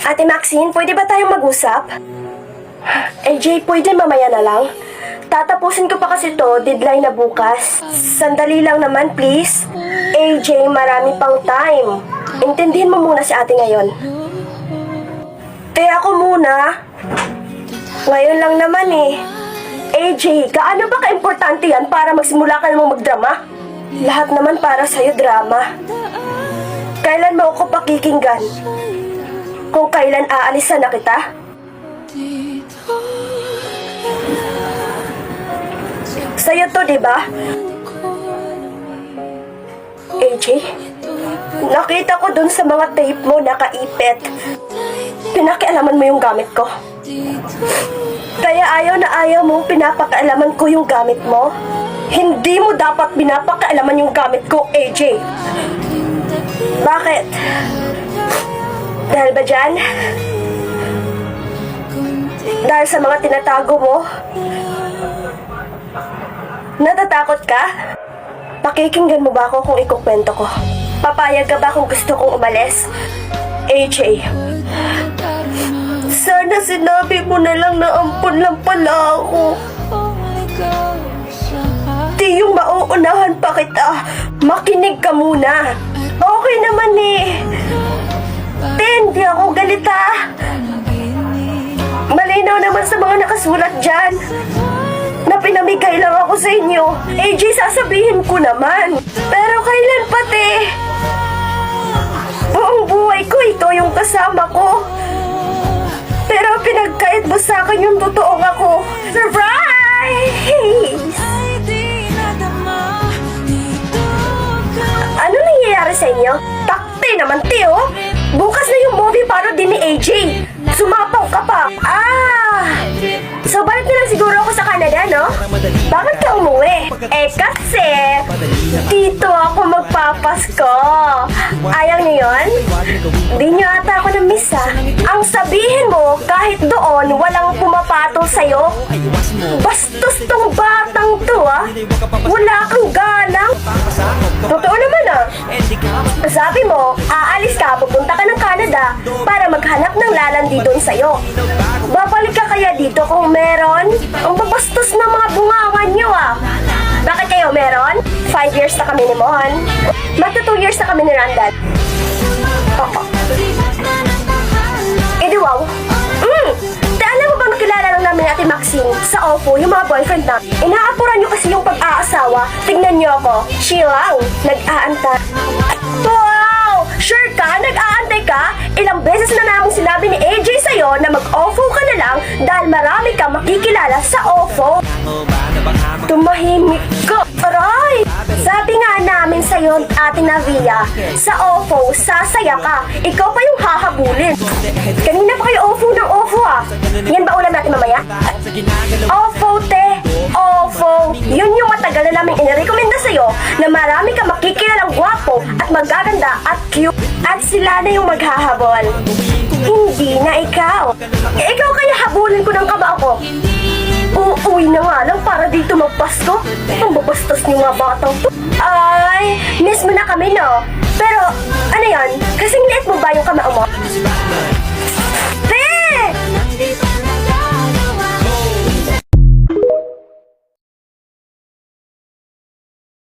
Ate Maxine, pwede ba tayong mag-usap? AJ, pwede mamaya na lang? Tatapusin ko pa kasi to, deadline na bukas. Sandali lang naman, please. AJ, marami pang time. Intindihin mo muna si ate ngayon. Ako muna. Ngayon lang naman eh. AJ, gaano ba ka-importante yan para magsimula ka namang magdrama? Lahat naman para sa'yo drama. Kailan mo ako pakikinggan? Kung kailan aalisan na kita? Sa'yo to, diba? AJ, nakita ko dun sa mga tape mo nakaipit. Pinakialaman mo yung gamit ko. Kaya ayaw na ayaw mo pinapakialaman ko yung gamit mo. Hindi mo dapat pinapakialaman yung gamit ko, AJ. Bakit? Dahil ba dyan? Dahil sa mga tinatago mo? Natatakot ka? Pakikinggan mo ba ako kung ikukwento ko? Papayag ka ba kung gusto kong umalis? AJ, sana sinabi mo na lang na ampun lang pala ako. Di yung mauunahan pa kita. Makinig ka muna. Okay naman eh. Hindi ako galit ha. Malinaw naman sa mga nakasulat dyan na pinamigay lang ako sa inyo. AJ, sasabihin ko naman. Pero kailan pati? Buong buhay ko ito yung kasama ko. Pero pinagkait mo sa akin yung totoong ako. Surprise! Ano nangyayari sa inyo? Takti naman, Tio. Bukas na yung movie para din ni AJ. Sumapaw ka pa. So balik na lang siguro ako sa Canada, no? Bakit ka umuwi? Kasi dito ako magpapasko. Ayaw niyo yun? Di niyo ata ako na-miss, ha? Ang sabihin mo, kahit doon, walang pumapatol sa'yo. Bastos tong batang to, ha? Wala kang galang. Totoo naman, ha? Sabi mo, aalis ka, pupunta ka ng Canada para maghanap ng lalandi doon sa'yo. Babalik ka kaya dito kung meron? Ang babastos na mga bungawan niyo, ah. Bakit kayo meron? 5 years na kami ni Mon. Magto 2 years na kami ni Randall. Oo. Di wow. Alam mo bang kilala lang namin natin Maxine sa OFO, yung mga boyfriend na. Inaapuran niyo kasi yung pag-aasawa. Tignan niyo ako. She lang. Nag-aantay. Wow! Sure ka? Nag-aantay ka? Ilang beses na namang sinabi ni AJ sa'yo na mag-OFO ka na lang dahil marami ka makikilala sa OFO. Tumahimik ka. Aray! Sabi nga namin sa'yo, Ate Navia, sa OFO, sasaya ka. Ikaw pa yung hahabulin. Kanina pa kayo OFO ng OFO, ah. Yan ba ulam natin mamaya? OFO, te. OFO. Yun yung matagal na namin inirekomenda sa'yo na marami ka makikilalang gwapo at magaganda at cute. At sila na yung maghahabol. Hindi na ikaw. Ikaw kaya habulin ko ng kaba ako. Uuwi na nga lang para dito magpasko. Ang babastos niyo nga batang to. Ay, miss mo na kami, no? Pero, ano yan? Kasing liit mo ba yung kamao mo?